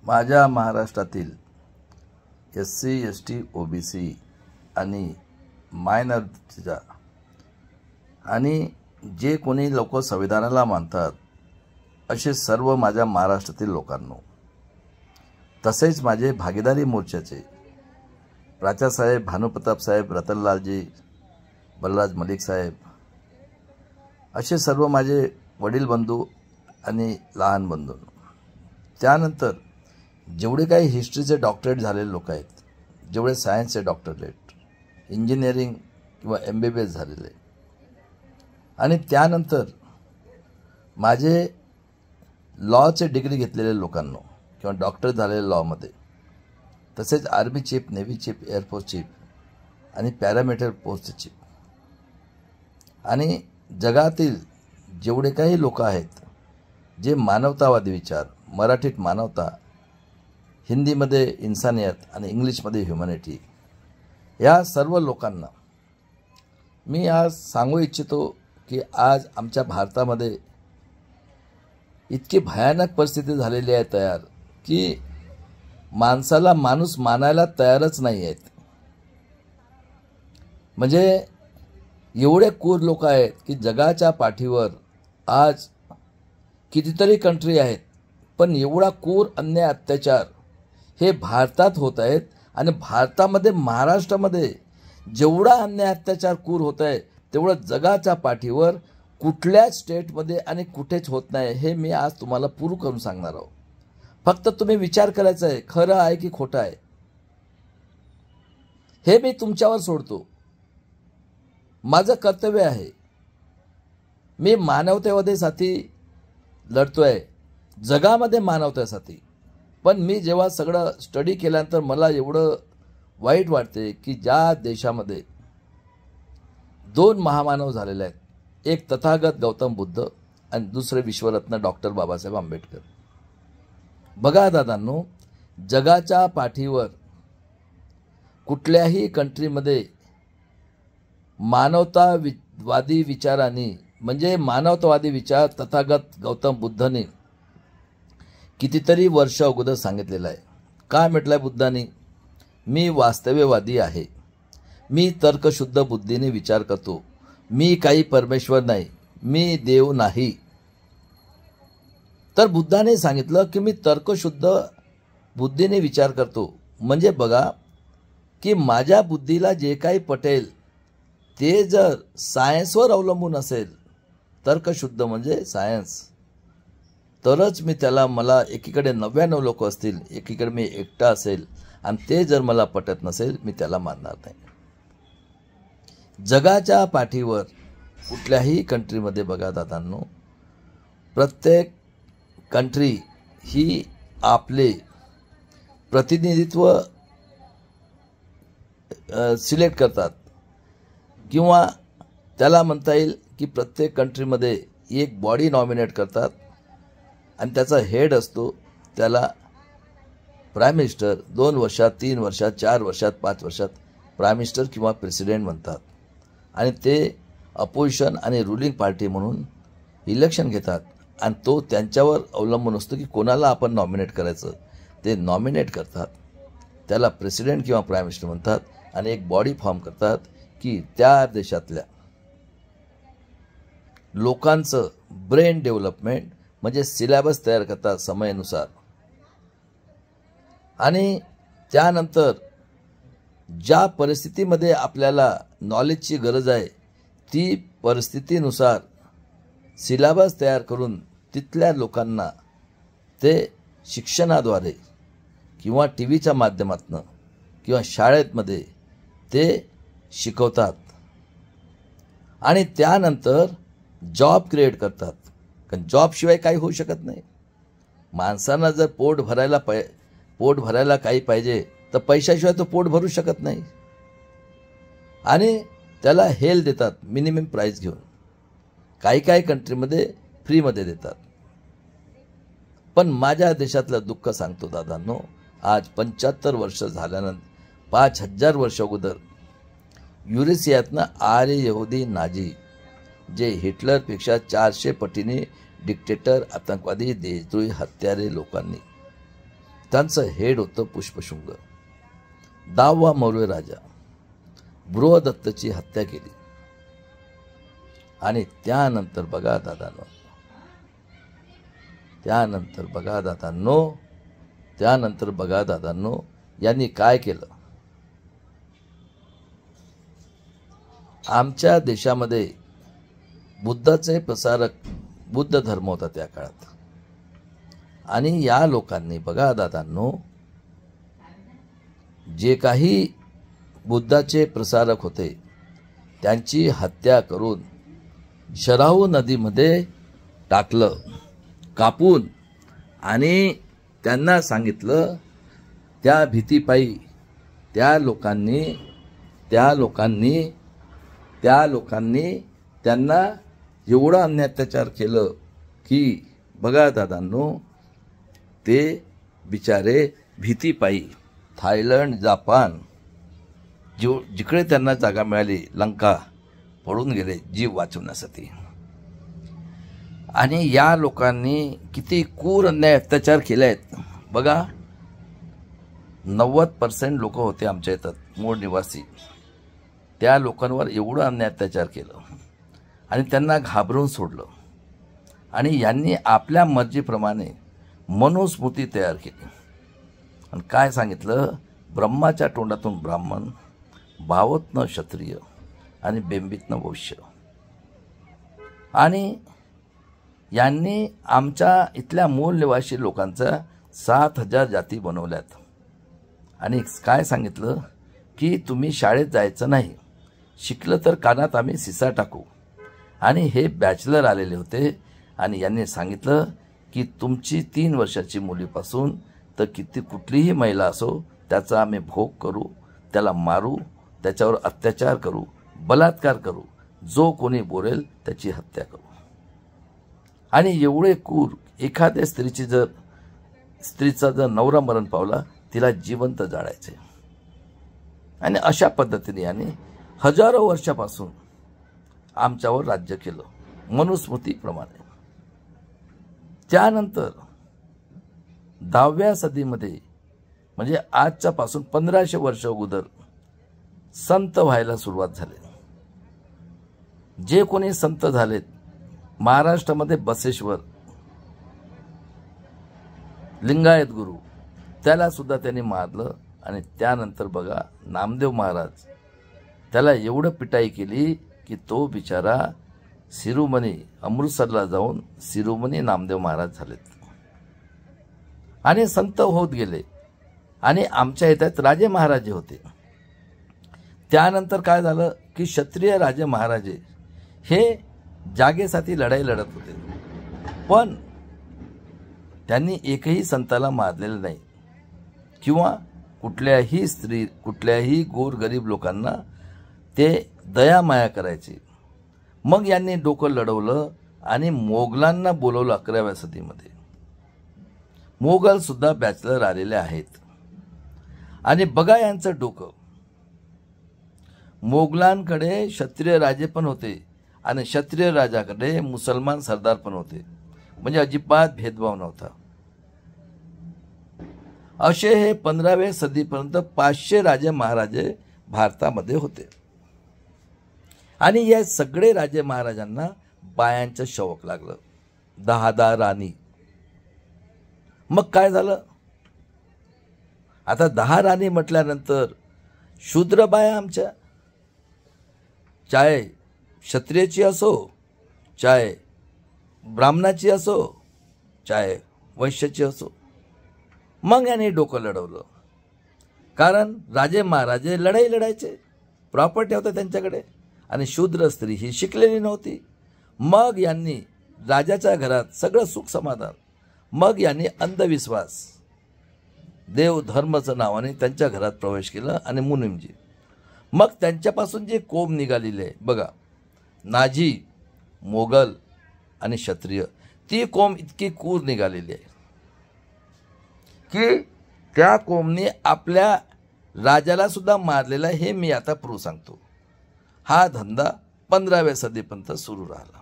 माझ्या महाराष्ट्रातील SC ST OBC आणि मायनॉरिटीच्या आणि जे कोणी लोक संविधानाला मानतात असे सर्व माझ्या महाराष्ट्रातील लोकांनो, तसेच माझे भागीदारी मोर्चाचे प्राचासाहेब, भानुप्रताप साहेब, रतनलालजी, बलराज मलिक साहेब, असे सर्व माझे वडील बंधू आणि लहान बंधू, त्यानंतर जेवढे काही हिस्ट्रीचे डॉक्टरेट झालेले लोक आहेत, जेवढे सायन्सचे डॉक्टरेट, इंजिनिअरिंग किंवा MBBS झालेले, आणि त्यानंतर माझे लॉचे डिग्री घेतलेले लोकांनो किंवा डॉक्टर झालेले लॉमध्ये, तसेच army chief, navy chief, air force chief आणि पॅरामिलिटरी पोस्ट चीफ, आणि जगातील जेवढे काही लोक आहेत जे मानवतावादी विचार, मराठीत मानवता, हिंदीमध्ये इन्सानियत आणि इंग्लिशमध्ये ह्युमॅनिटी, या सर्व लोकांना मी आज सांगू इच्छितो की आज आमच्या भारतामध्ये इतकी भयानक परिस्थिती झालेली आहे तयार की माणसाला माणूस मानायला तयारच नाही आहेत. म्हणजे एवढे क्रूर लोक आहेत की जगाच्या पाठीवर आज कितीतरी कंट्री आहेत, पण एवढा क्रूर अन्याय अत्याचार हे भारतात होत आहेत. आणि भारतामध्ये, महाराष्ट्रामध्ये जेवढा अन्याय अत्याचार क्रूर होत आहे तेवढं जगाच्या पाठीवर कुठल्याच स्टेटमध्ये आणि कुठेच होत नाही. हे मी आज तुम्हाला प्रूव्ह करून सांगणार आहोत. फक्त तुम्ही विचार करायचा आहे, खरं आहे की खोटं आहे, हे मी तुमच्यावर सोडतो. माझं कर्तव्य आहे. मी मानवतेसाठी लढतोय, जगामध्ये मानवतेसाठी. पण मी जेव्हा सगळं स्टडी केल्यानंतर मला एवढं वाईट वाटते की ज्या देशामध्ये दोन महामानव झालेले आहेत, एक तथागत गौतम बुद्ध आणि दुसरे विश्वरत्न डॉक्टर बाबासाहेब आंबेडकर. बघा दादांनो, जगाच्या पाठीवर कुठल्याही कंट्रीमध्ये मानवतावादी विचारांनी, म्हणजे मानवतावादी विचार तथागत गौतम बुद्धांनी कितीतरी वर्ष अगोदर सांगितलेलं आहे. काय म्हटलंय बुद्धांनी? मी वास्तव्यवादी आहे, मी तर्कशुद्ध बुद्धीने विचार करतो, मी काही परमेश्वर नाही, मी देव नाही. तर बुद्धाने सांगितलं की मी तर्कशुद्ध बुद्धीने विचार करतो. म्हणजे बघा की माझ्या बुद्धीला जे काही पटेल ते जर सायन्सवर अवलंबून असेल, तर्कशुद्ध म्हणजे सायन्स, तरच मी त्याला, मला एकीकडे 99 लोक असतील, एकीकडे मी एकटा असेल आणि ते जर मला पटत नसेल, मी त्याला मानणार नाही. जगाच्या पाठीवर कुठल्याही कंट्रीमध्ये बघा दादांनो, प्रत्येक कंट्री ही आपले प्रतिनिधित्व सिलेक्ट करतात, किंवा त्याला म्हणता येईल की प्रत्येक कंट्रीमध्ये एक बॉडी नॉमिनेट करतात आणि त्याचा हेड असतो. त्याला प्राईम मिनिस्टर 2 वर्षात, 3 वर्षात, 4 वर्षात, 5 वर्षात प्राईम मिनिस्टर किंवा प्रेसिडेंट म्हणतात. आणि ते अपोजिशन आणि रुलिंग पार्टी म्हणून इलेक्शन घेतात आणि तो त्यांच्यावर अवलंबून असतो की कोणाला आपण नॉमिनेट करायचं. ते नॉमिनेट करतात, त्याला प्रेसिडेंट किंवा प्राईम मिनिस्टर म्हणतात, आणि एक बॉडी फॉर्म करतात की त्या देशातल्या लोकांचं ब्रेन डेव्हलपमेंट, म्हणजे सिलेबस तयार करतात समयानुसार. आणि त्यानंतर ज्या परिस्थितीमध्ये आपल्याला नॉलेजची गरज आहे ती परिस्थितीनुसार सिलेबस तयार करून तिथल्या लोकांना ते शिक्षणाद्वारे किंवा TVच्या माध्यमातून किंवा शाळेमध्ये ते शिकवतात. आणि त्यानंतर जॉब क्रिएट करतात, कारण जॉबशिवाय काही होऊ शकत नाही. माणसांना जर पोट भरायला काही पाहिजे तर पैशाशिवाय तो पोट भरू शकत नाही. आणि त्याला हेल्थ देतात मिनिमम प्राईस घेऊन, काही कंट्रीमध्ये फ्रीमध्ये देतात. पण माझ्या देशातलं दुःख सांगतो दादांनो, आज 75 वर्ष झाल्यानंतर, 5000 वर्ष अगोदर युरेशियातनं आर्य यहुदी नाझी, जे हिटलरपेक्षा 400 पटीने डिक्टेटर, आतंकवादी, देशद्रोही, हत्यारे लोकांनी त्यांचं हेड होतं पुष्पशृंग. 10वा मौर्य राजा बृहदत्तची हत्या केली. आणि त्यानंतर बघा दादांनो यांनी काय केलं. आमच्या देशामध्ये बुद्धाचे प्रसारक बुद्ध धर्म होता त्या काळात. आणि या लोकांनी बघा दादांनो, जे काही बुद्धाचे प्रसारक होते त्यांची हत्या करून शरावू नदीमध्ये टाकलं, कापून. आणि त्यांना सांगितलं, त्या भीतीपायी त्या लोकांनी त्यांना एवढा अन्याय अत्याचार केलं की बघा दादांनो, ते बिचारे भीतीपायी थायलंड, जापान, जिकडे त्यांना जागा मिळाली, लंका, पळून गेले जीव वाचवण्यासाठी. आणि या लोकांनी किती क्रूर अन्याय अत्याचार केले आहेत बघा. 90% लोक होते आमच्या इथं मूळ निवासी. त्या लोकांवर एवढं अन्याय अत्याचार केलं आणि त्यांना घाबरून सोडलं. आणि यांनी आपल्या मर्जीप्रमाणे मनुस्मृती तयार केली. आणि काय सांगितलं, ब्रह्माच्या तोंडातून ब्राह्मण, भावतनं क्षत्रिय आणि बेंबीतनं वैश्य. आणि यांनी आमच्या इथल्या मूळ निवासी लोकांच्या 7,000 जाती बनवल्यात. आणि काय सांगितलं की तुम्ही शाळेत जायचं नाही, शिकलं तर कानात आम्ही सिसा टाकू. आणि हे बॅचलर आलेले होते. आणि यांनी सांगितलं की तुमची 3 वर्षाची मुलीपासून तर कुठलीही महिला असो त्याचा आम्ही भोग करू, त्याला मारू, त्याच्यावर अत्याचार करू, बलात्कार करू, जो कोणी बोलेल त्याची हत्या करू. आणि एवढे क्रूर, एखाद्या स्त्रीचा जर नवरा मरण पावला तिला जिवंत जाळायचे. आणि अशा पद्धतीने यांनी हजारो वर्षापासून आमच्यावर राज्य केलं मनुस्मृतीप्रमाणे. त्यानंतर 10व्या सदीमध्ये म्हणजे आजच्या पासून 1500 वर्ष अगोदर संत व्हायला सुरुवात झाली. जे कोणी संत झालेत महाराष्ट्रामध्ये, बसेश्वर, लिंगायत गुरु, त्याला सुद्धा त्यांनी मारलं. आणि त्यानंतर बघा नामदेव महाराज, त्याला एवढं पिटाई केली की तो बिचारा शिरोमणी, अमृतसरला जाऊन शिरोमणी नामदेव महाराज झालेत. आणि संत होत गेले. आणि आमच्या इथं राजे महाराजे होते. त्यानंतर काय झालं की क्षत्रिय राजे महाराजे हे जागेसाठी लढाई लढत होते. पण त्यांनी एकही संताला मारलेलं नाही किंवा कुठल्याही गोरगरीब लोकांना ते दयामाया करायचे. मग यांनी डोकं लढवलं आणि मोगलांना बोलवलं 11व्या सदीमध्ये. मोगल सुद्धा बॅचलर आलेले आहेत. आणि बघा यांचं डोकं, मोगलांकडे क्षत्रिय राजे पण होते आणि क्षत्रिय राजाकडे मुसलमान सरदार पण होते. म्हणजे अजिबात भेदभाव नव्हता. असे हे 15व्या सदीपर्यंत 500 राजे महाराजे भारतामध्ये होते. आणि या सगळे राजे महाराजांना बायांचं शौक लागलं, 10 राणी. मग काय झालं, आता 10 राणी म्हटल्यानंतर शूद्र बाया आमच्या, चाहे क्षत्रियाची असो, चाहे ब्राह्मणाची असो, चाहे वैश्याची असो. मग याने डोकं लढवलं. कारण राजे महाराजे लढाई लढायचे, प्रॉपर्टी होतं त्यांच्याकडे. आणि शूद्र स्त्री ही शिकलेली नव्हती. मग यांनी राजाच्या घरात सगळं सुख समाधान. मग यांनी अंधविश्वास, देव धर्माचं नावाने त्यांच्या घरात प्रवेश केला. आणि मुनिमजी, मग त्यांच्यापासून जे कोम निघालेले आहे बघा, नाझी, मोगल आणि क्षत्रिय, ती कोम इतकी क्रूर निघालेली आहे की त्या कोमने आपल्या राजाला सुद्धा मारलेला. हे मी आता प्रूव्ह सांगतो. हा धंदा 15व्या सदीपर्यंत सुरू राहिला.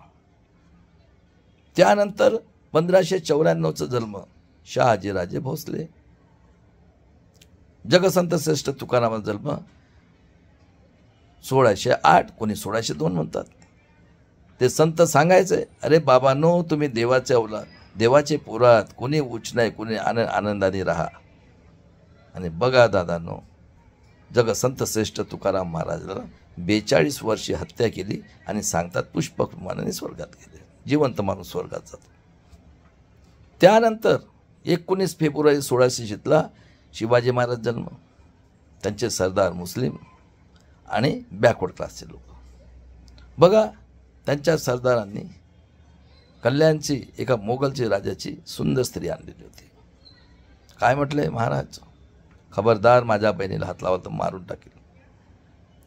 त्यानंतर 1594चा जन्म शहाजीराजे भोसले. जगसंत श्रेष्ठ तुकारामाचा जन्म 1608, कोणी 1602 म्हणतात. ते संत सांगायचे, अरे बाबांनो, तुम्ही देवाचे पोरात, कोणी उच्च नाही, कोणी आनंदाने राहा. आणि बघा दादांनो, जगसंत श्रेष्ठ तुकाराम महाराजाला 42 वर्षी हत्या केली आणि सांगतात पुष्पक विमानाने स्वर्गात गेले. जिवंत माणूस स्वर्गात जातो. त्यानंतर 19 फेब्रुवारी 1600 शिवाजी महाराज जन्म. त्यांचे सरदार मुस्लिम आणि बॅकवर्ड क्लासचे लोक. बघा, त्यांच्या सरदारांनी कल्याणची एका मोगलची राजाची सुंदर स्त्री आणलेली होती. काय म्हटलंय महाराज, खबरदार माझ्या बहिणीला हात लावाल तर मारून टाकेल,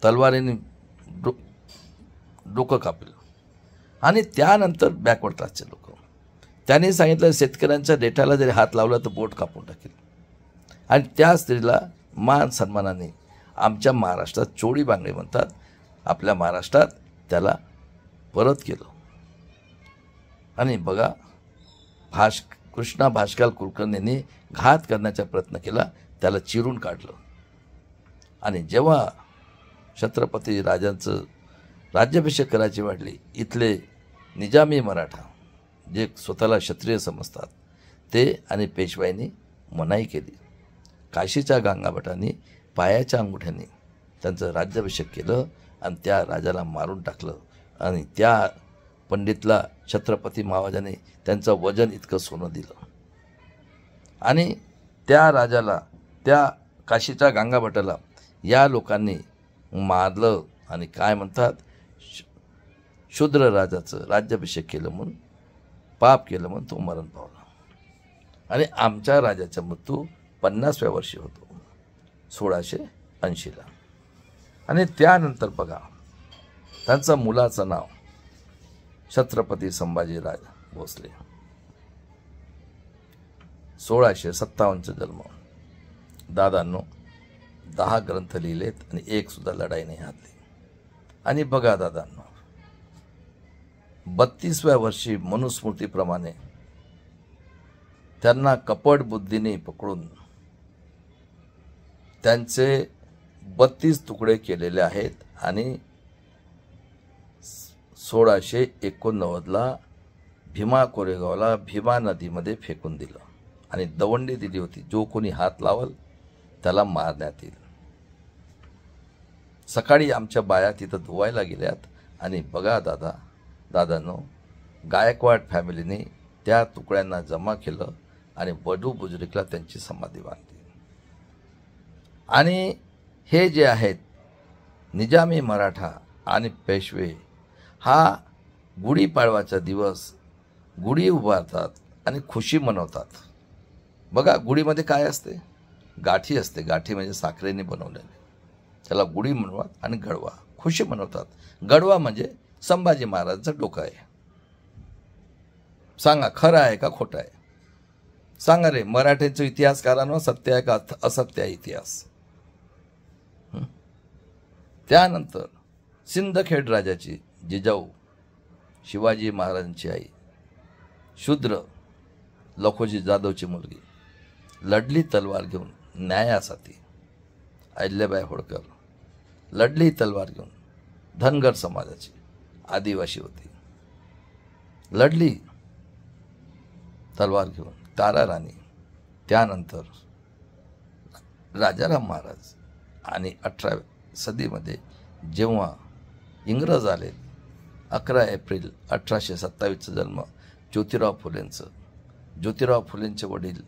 तलवारीने डोकं कापेल. आणि त्यानंतर बॅकवर्ड क्लासचे लोक, त्यांनी सांगितलं शेतकऱ्यांच्या डेटाला जरी हात लावला तर बोट कापून टाकेल. आणि त्या स्त्रीला मान सन्मानाने आमच्या महाराष्ट्रात चोळी बांगडी म्हणतात, आपल्या महाराष्ट्रात त्याला परत केलं. आणि बघा, कृष्णा भाष्काल कुलकर्णींनी घात करण्याचा प्रयत्न केला, त्याला चिरून काढलं. आणि जेव्हा छत्रपती राजांचं राज्याभिषेक करायची वाटली, इथले निजामी मराठा जे स्वतःला क्षत्रिय समजतात ते आणि पेशवाईंनी मनाई केली. काशीच्या गांगाभटांनी पायाच्या अंगुठ्यांनी त्यांचं राज्याभिषेक केलं आणि त्या राजाला मारून टाकलं. आणि त्या पंडितला छत्रपती महाराजांनी त्यांचं वजन इतकं सोनं दिलं. आणि त्या राजाला, त्या काशीच्या गांगाभटाला या लोकांनी मारलं आणि काय म्हणतात, शूद्र राजाचं राज्याभिषेक केलं म्हणून, पाप केलं म्हणून तो मरण पावला. आणि आमच्या राजाचा मृत्यू 50व्या वर्षी होतो 1680. आणि त्यानंतर बघा, त्यांचं मुलाचं नाव छत्रपती संभाजीराज भोसले. 1657 जन्म. दादांनो 10 ग्रंथ लिहिलेत आणि एक सुद्धा लढाई नाही हातली. आणि बघा दादांनो, 32व्या वर्षी मनुस्मृतीप्रमाणे त्यांना कपट बुद्धीने पकडून त्यांचे 32 तुकडे केलेले आहेत. आणि 1689 भीमा कोरेगावला भीमा नदीमध्ये फेकून दिलं आणि दवंडी दिली होती, जो कोणी हात लावल त्याला मारण्यात येईल. सकाळी आमच्या बाया तिथं धुवायला गेल्यात. आणि बघा दादांनो, गायकवाड फॅमिलीने त्या तुकड्यांना जमा केलं आणि बडू बुजुर्गला त्यांची समाधी बांधली. आणि हे जे आहेत निजामी मराठा आणि पेशवे, हा गुढीपाडवाचा दिवस गुढी उभारतात आणि खुशी मनवतात. बघा, गुढीमध्ये काय असते, गाठी असते. गाठी म्हणजे साखरेने बनवलेले, त्याला गुढी म्हणतात. आणि गडवा खुशी मनवतात. गडवा म्हणजे संभाजी महाराजांचं डोकं आहे. सांगा, खरं आहे का खोटं आहे? सांगा रे, मराठ्यांचा इतिहासकारांनो, सत्य आहे का असत्य आहे इतिहास? त्यानंतर सिंदखेड राजाची जिजाऊ शिवाजी महाराजांची आई, शूद्र लखोजी जाधवची मुलगी, लढली तलवार घेऊन न्यायासाठी. अहिल्याबाई होळकर लढली तलवार घेऊन, धनगर समाजाची, आदिवासी होती, लढली तलवार घेऊन. तारा राणी. त्यानंतर राजाराम महाराज. आणि 18व्या सदीमध्ये जेव्हा इंग्रज आले, 11 एप्रिल 1827 जन्म ज्योतिराव फुलेंचं. ज्योतिराव फुलेंचे वडील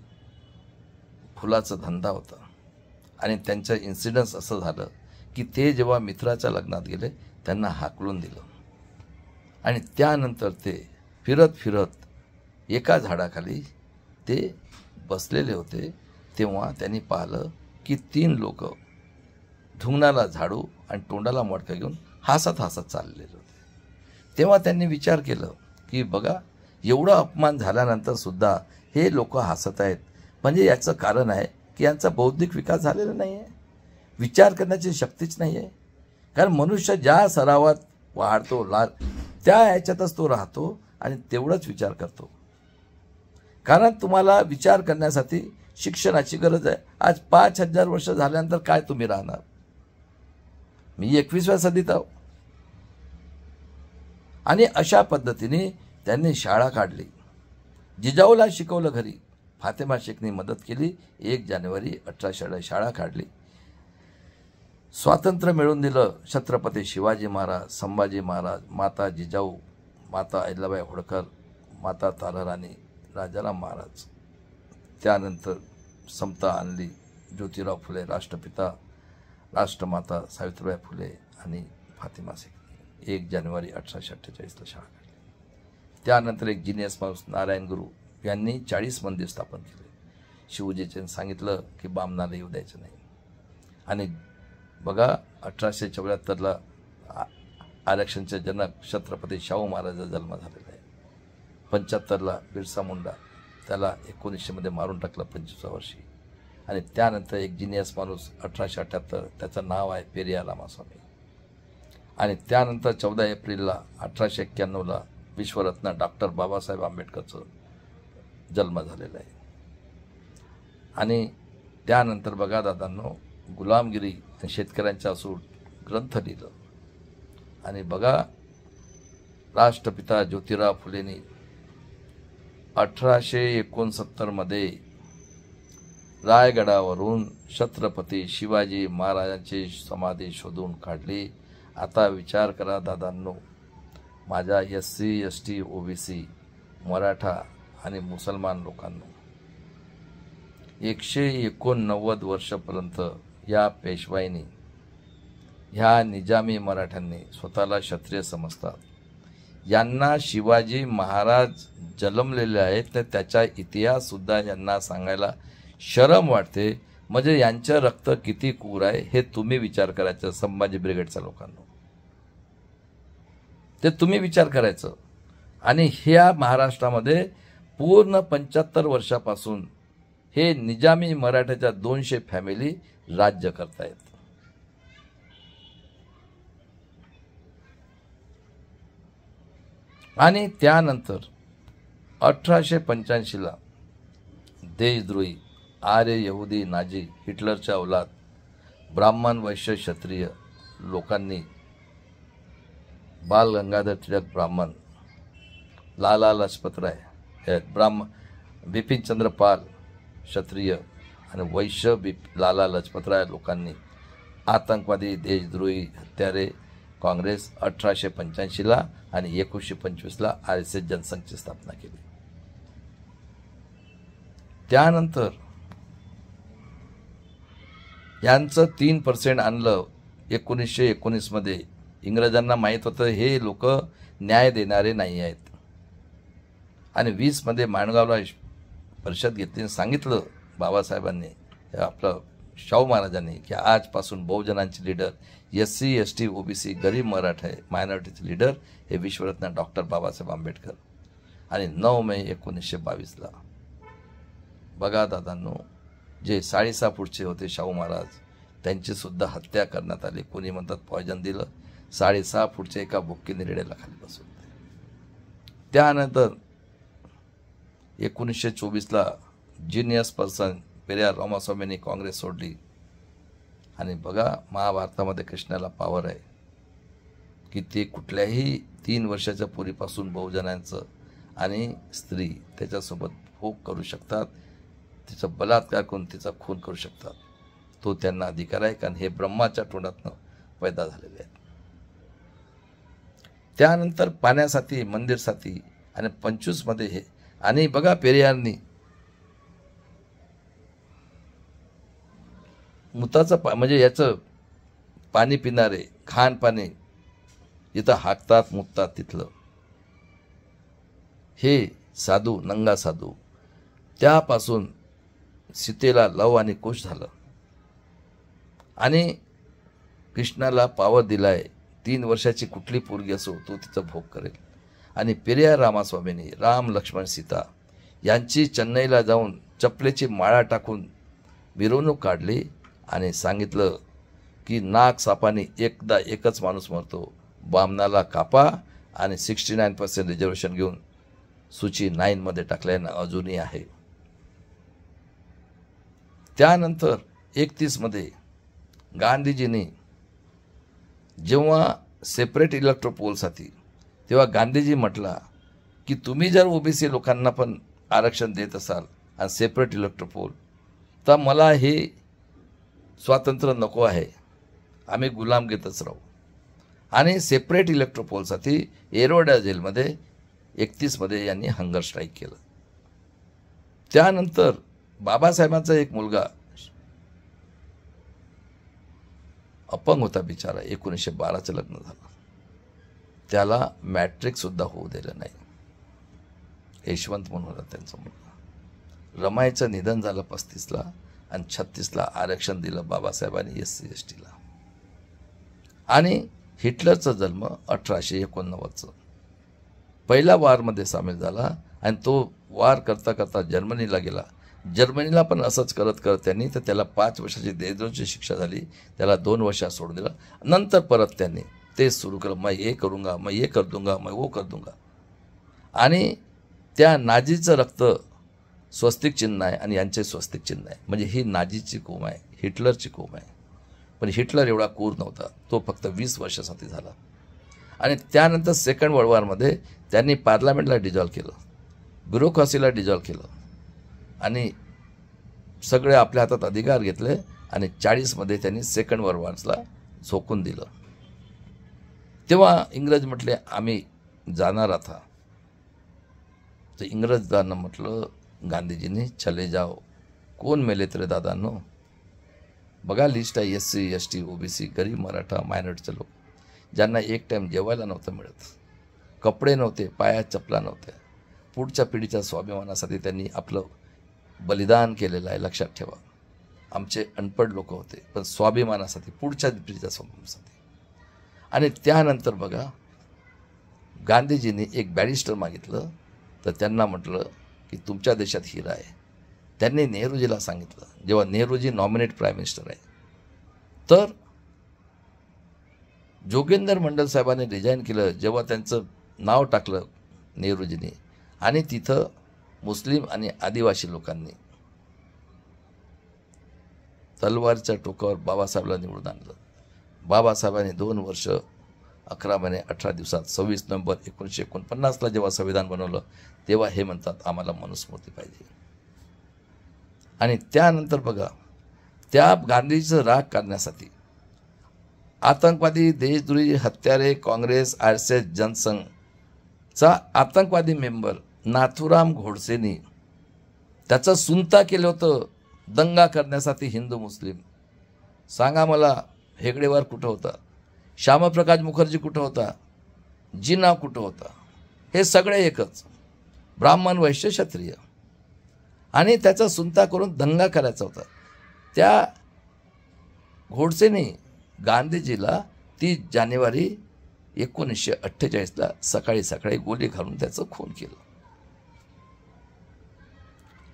फुलाचा धंदा होता आणि त्यांचं इन्सिडन्स असं झालं की ते जेव्हा मित्राच्या लग्नात गेले त्यांना हाकलून दिलं. आणि त्यानंतर ते फिरत फिरत एका झाडाखाली ते बसलेले होते. तेव्हा त्यांनी पाहिलं की 3 लोक ढुंगणाला झाडू आणि तोंडाला मडकं घेऊन हसत हसत चाललेले होते. तेव्हा त्यांनी विचार केलं की बघा, एवढा अपमान झाल्यानंतर सुद्धा हे लोक हसत आहेत, म्हणजे याचं कारण आहे की यांचा बौद्धिक विकास झालेला नाही आहे, विचार करण्याची शक्तीच नाही आहे. कारण मनुष्य ज्या सरावात वाढतो त्या ह्याच्यातच तो राहतो आणि तेवढंच विचार करतो. कारण तुम्हाला विचार करण्यासाठी शिक्षणाची गरज आहे. आज 5000 वर्ष झाल्यानंतर काय तुम्ही राहणार? मी 21व्या सदीत आहो. आणि अशा पद्धतीने त्यांनी शाळा काढली. जिजाऊला शिकवलं घरी. फातेमा शेखनी मदत केली. 1 जानेवारी 1800 शाळा काढली. स्वातंत्र्य मिळवून दिलं. छत्रपती शिवाजी महाराज, संभाजी महाराज, माता जिजाऊ, माता अहिल्याबाई होळकर, माता ताराराणी, राजाराम महाराज. त्यानंतर समता आणली. ज्योतिराव फुले, राष्ट्रपिता, राष्ट्रमाता सावित्रीबाई फुले आणि फातेमा शेखनी 1 जानेवारी 1848ला शाळा काढली. त्यानंतर एक जिनियस माणूस नारायण गुरु यांनी 40 मंदिर स्थापन केले. शिवजीचे सांगितलं की बामणाला येऊ द्यायचं नाही. आणि बघा 1874ला आरक्षणचे जनक छत्रपती शाहू महाराजांचा जन्म झालेला आहे. 75ला बिरसा मुंडा, त्याला 1900 मध्ये मारून टाकलं 25व्या वर्षी. आणि त्यानंतर एक जिनियस माणूस 1878, त्याचं नाव आहे पेरियार रामास्वामी. आणि त्यानंतर 14 एप्रिलला 1891ला विश्वरत्न डॉक्टर बाबासाहेब आंबेडकरचं जन्म झालेला आहे. आणि त्यानंतर बघा दादांनो, गुलामगिरी शेतकऱ्यांच्या सूट ग्रंथ लिहिलं. आणि बघा राष्ट्रपिता ज्योतिराव फुलेंनी 1869 मध्ये रायगडावरून छत्रपती शिवाजी महाराजांची समाधी शोधून काढली. आता विचार करा दादांनो, माझ्या SC ST OBC मराठा आणि मुसलमान लोकांनो, 189 वर्षापर्यंत या पेशवाईनी, ह्या निजामी मराठ्यांनी स्वतःला क्षत्रिय समजतात. यांना शिवाजी महाराज जन्मलेले आहेत, तर त्याचा इतिहास सुद्धा यांना सांगायला शरम वाटते. म्हणजे यांचं रक्त किती क्रूर आहे हे तुम्ही विचार करायचं. संभाजी ब्रिगेडच्या लोकांना ते तुम्ही विचार करायचं. आणि ह्या महाराष्ट्रामध्ये पूर्ण 75 वर्षापासून हे निजामी मराठ्याच्या 200 फॅमिली राज्य करतायत. आणि त्यानंतर 1885ला देशद्रोही आर्य यहुदी नाझी हिटलरच्या औलाद ब्राह्मण वैश्य क्षत्रिय लोकांनी बाल गंगाधर टिळक ब्राह्मण, लाला लजपतराय बिपिनचंद्र पाल क्षत्रिय आणि वैश्य लाला लजपतराय लोकांनी आतंकवादी देशद्रोही हत्यारे काँग्रेस 1885ला आणि 1925ला RSS जनसंघची स्थापना केली. त्यानंतर यांचं 3% आणलं 1919 मध्ये. इंग्रजांना माहीत होतं हे लोक न्याय देणारे नाही आहेत. आणि 20 मध्ये माणगावला परिषद घेतली आणि सांगितलं बाबासाहेबांनी, आपलं शाहू महाराजांनी, की आजपासून बहुजनांचे लीडर SC ST OBC गरीब मराठा मायनॉरिटीचे लीडर हे विश्वरत्न डॉक्टर बाबासाहेब आंबेडकर. आणि 9 मे 1922ला बघा दादांनो, जे 6.5 फूटचे होते शाहू महाराज, त्यांची सुद्धा हत्या करण्यात आली. कोणी म्हणतात पॉयझन दिलं. 6.5 फूटचे एका भुक्की निरेड्याला खाली बसवले. त्यानंतर 1924ला जिनियस पर्सन पेरियार रामास्वामींनी काँग्रेस सोडली. आणि बघा महाभारतामध्ये कृष्णाला पावर आहे की ते कुठल्याही 3 वर्षाच्या पोरीपासून बहुजनांचं आणि स्त्री त्याच्यासोबत भोग करू शकतात, तिचा बलात्कार करून तिचा खून करू शकतात. तो त्यांना अधिकार आहे, कारण हे ब्रह्माच्या तोंडातनं पैदा झालेले आहेत. त्यानंतर पाण्यासाठी, मंदिरसाठी आणि 25 मध्ये हे. आणि बघा पेरियारनी मुताचं म्हणजे याचं पाणी पिणारे, घाण पाणी जिथं हाकतात मुततात तिथलं हे साधू, नंगा साधू, त्यापासून सीतेला लव आणि कुश झालं. आणि कृष्णाला पावर दिलाय, 3 वर्षाची कुठली पोरगी असो तो तिचा भोग करेल. आणि पेरियार रामास्वामींनी राम लक्ष्मण सीता यांची चेन्नईला जाऊन चपलेची माळा टाकून मिरवणूक काढली आणि सांगितलं की नाग सापाने एकदा एकच माणूस मरतो, बामणाला कापा. आणि 69% रिझर्वेशन घेऊन सूची 9 मध्ये टाकल्यानं अजूनही आहे. त्यानंतर 31मध्ये गांधीजींनी जेव्हा सेपरेट इलेक्ट्रो पोलसाठी तेव्हा गांधीजी म्हटला की तुम्ही जर ओबीसी लोकांना पण आरक्षण देत असाल आणि सेपरेट इलेक्ट्रो पोल, तर मला हे स्वातंत्र्य नको आहे, आम्ही गुलामगिरीतच राहू. आणि सेपरेट इलेक्ट्रो पोलसाठी एरोडा जेलमध्ये 31मध्ये यांनी हंगर स्ट्राईक केलं. त्यानंतर बाबासाहेबांचा एक मुलगा अपंग होता बिचारा, 1912चं लग्न झालं, त्याला मॅट्रिकसुद्धा होऊ दिलं नाही. यशवंत म्हणून होता त्यांचा मुलगा. रमाईचं निधन झालं 35ला आणि 36ला आरक्षण दिलं बाबासाहेबांनी SC STला. आणि हिटलरचा जन्म 1889चं पहिल्या वारमध्ये सामील झाला आणि तो वार करता करता जर्मनीला गेला. जर्मनीला पण असंच करत करत त्यांनी तर त्याला 5 वर्षाची देशद्रोहाची शिक्षा झाली, त्याला 2 वर्षात सोडून दिलं. नंतर परत त्यांनी तेच सुरू केलं, मैं ये करूंगा, मैं ये कर दूंगा, मैं वो कर दूंगा. आणि त्या नाझीचं रक्त स्वस्तिक चिन्ह आहे आणि यांचे स्वस्तिक चिन्ह आहे. म्हणजे ही नाझीची कोम आहे, हिटलरची कोम आहे. पण हिटलर एवढा क्रूर नव्हता, तो फक्त 20 वर्षासाठी झाला. आणि त्यानंतर सेकंड वर्ल्ड वॉरमध्ये त्यांनी पार्लमेंटला डिझॉल्व केलं, ब्युरोक्रसीला डिझॉल्व केलं आणि सगळे आपल्या हातात अधिकार घेतले. आणि 40मध्ये त्यांनी सेकंड वर्ल्ड वॉरला झोकून दिलं. तेव्हा इंग्रज म्हटले आम्ही जाणार आता. तर इंग्रजांना म्हटलं गांधीजींनी, चले जाओ. कोण मेले तरी दादांनो? बघा लिस्ट आहे, SC ST OBC, गरीब मराठा मायनॉरिटीचे लोक, ज्यांना एक टाईम जेवायला नव्हतं मिळत, कपडे नव्हते, पायात चपला नव्हत्या. पुढच्या पिढीच्या स्वाभिमानासाठी त्यांनी आपलं बलिदान केलेलं आहे, लक्षात ठेवा. आमचे अनपढ लोक होते, पण स्वाभिमानासाठी, पुढच्या पिढीच्या स्वाभिमानासाठी. आणि त्यानंतर बघा गांधीजींनी एक बॅरिस्टर मागितलं, तर त्यांना म्हटलं की तुमच्या देशात हिरा आहे. त्यांनी नेहरूजीला सांगितलं, जेव्हा नेहरूजी नॉमिनेट प्राईम मिनिस्टर आहे, तर जोगेंद्र मंडल साहेबांनी रिजाईन केलं जेव्हा त्यांचं नाव टाकलं नेहरूजींनी. आणि तिथं मुस्लिम आणि आदिवासी लोकांनी तलवारच्या टोकावर बाबासाहेबला निवडून आणलं. बाबासाहेबांनी 2 वर्ष 11 महिने 18 दिवसात 26 नोव्हेंबर 1949ला जेव्हा संविधान बनवलं, तेव्हा हे म्हणतात आम्हाला मनुस्मृती पाहिजे. आणि त्यानंतर बघा त्या गांधीजीचं राग काढण्यासाठी आतंकवादी, देशद्रोही, हत्यारे, काँग्रेस, RSS, जनसंघचा आतंकवादी मेंबर नाथुराम गोडसेनी त्याचं सुनता केलं होतं दंगा करण्यासाठी हिंदू मुस्लिम. सांगा मला, हेगडेवार कुठं होता? श्यामप्रकाश मुखर्जी कुठं होता? जिना कुठं होता? हे सगळे एकच, ब्राह्मण, वैश्य, क्षत्रिय. आणि त्याचा सुनता करून दंगा करायचा होता. त्या गोडसेने गांधीजीला 30 जानेवारी 1948ला सकाळी सकाळी गोली घालून त्याचं खून केलं.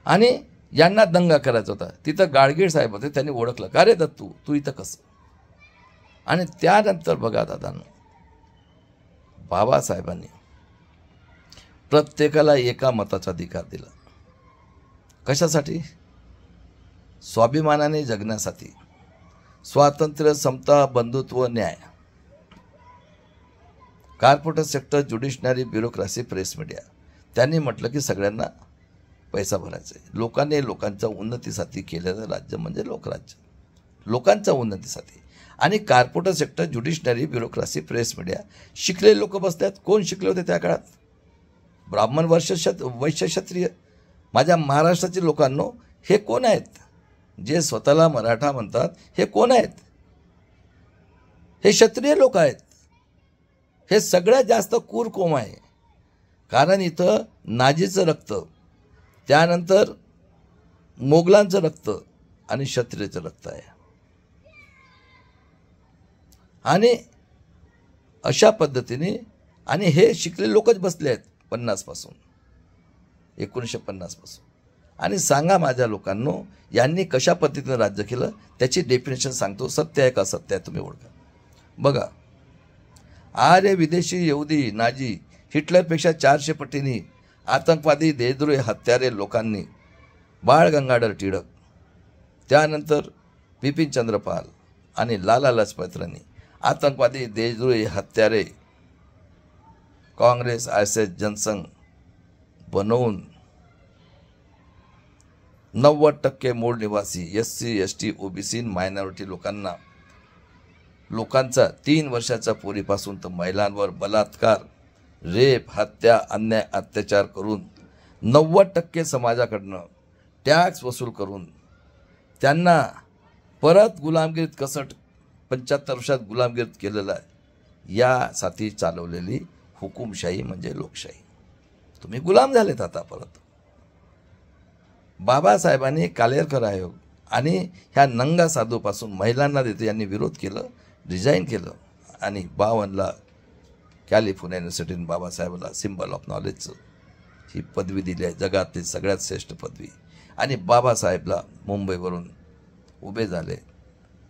आणि यांना दंगा करायचा होता. तिथं गाडगीळ साहेब होते, त्यांनी ओळखलं, का रे दत्तू तू इथं कसं? आणि त्यानंतर बघा दादांनो, बाबासाहेबांनी प्रत्येकाला एका मताचा अधिकार दिला. कशासाठी? स्वाभिमानाने जगण्यासाठी. स्वातंत्र्य, समता, बंधुत्व, न्याय. Corporate sector, judiciary, bureaucracy, press, media. त्यांनी म्हटलं की सगळ्यांना पैसा भरायचा आहे. लोकांनी लोकांच्या उन्नतीसाठी केलेलं राज्य म्हणजे लोकराज्य, लोकांच्या उन्नतीसाठी. आणि corporate sector, judiciary, bureaucracy, press, media. शिकलेले लोक बसतात. कोण शिकले होते त्या काळात? ब्राह्मण, वैश्य, क्षत्रिय. माझ्या महाराष्ट्राचे लोकांनो, हे कोण आहेत जे स्वतःला मराठा म्हणतात? हे कोण आहेत? हे क्षत्रिय लोक आहेत. हे सगळ्यात जास्त क्रूर कोम आहे. कारण इथं नाझीचं रक्त, त्यानंतर मोगलांचं रक्त आणि क्षत्रियचं रक्त आहे. आणि अशा पद्धतीने, आणि हे शिकलेले लोकच बसले आहेत 1950 पासून. आणि सांगा माझ्या लोकांनो, यांनी कशा पद्धतीने राज्य केलं त्याची डेफिनेशन सांगतो. सत्य आहे का सत्य आहे तुम्ही ओळखा. बघा, आर्य, विदेशी, यहुदी, नाझी, हिटलरपेक्षा 400 पटींनी आतंकवादी, देशद्रोही, हत्यारे लोकांनी बाळ गंगाधर टिळक त्यानंतर बिपिन पाल आणि लाला लजपत राणी आतंकवादी देशद्रोही हत्यारे काँग्रेस RSS जनसंघ बनवून 90% मूळ निवासी SC ST OBC मायनॉरिटी लोकांचा 3 वर्षाच्या पोरीपासून तर महिलांवर बलात्कार, रेप, हत्या, अन्याय, अत्याचार करून 90% समाजाकडनं टॅक्स वसूल करून त्यांना परत गुलामगिरीत कसं 75 वर्षात गुलामगिरीत केलेलं आहे. यासाठी चालवलेली हुकुमशाही म्हणजे लोकशाही. तुम्ही गुलाम झालेत आता परत. बाबासाहेबांनी कालेरकर आयोग आणि ह्या नंगा साधूपासून महिलांना देते यांनी विरोध केलं, रिझाईन केलं आणि 52ला कॅलिफोर्निया युनिव्हर्सिटीने बाबासाहेबांना सिम्बल ऑफ नॉलेजचं ही पदवी दिली आहे, जगातली सगळ्यात श्रेष्ठ पदवी. आणि बाबासाहेबला मुंबईवरून उभे झाले.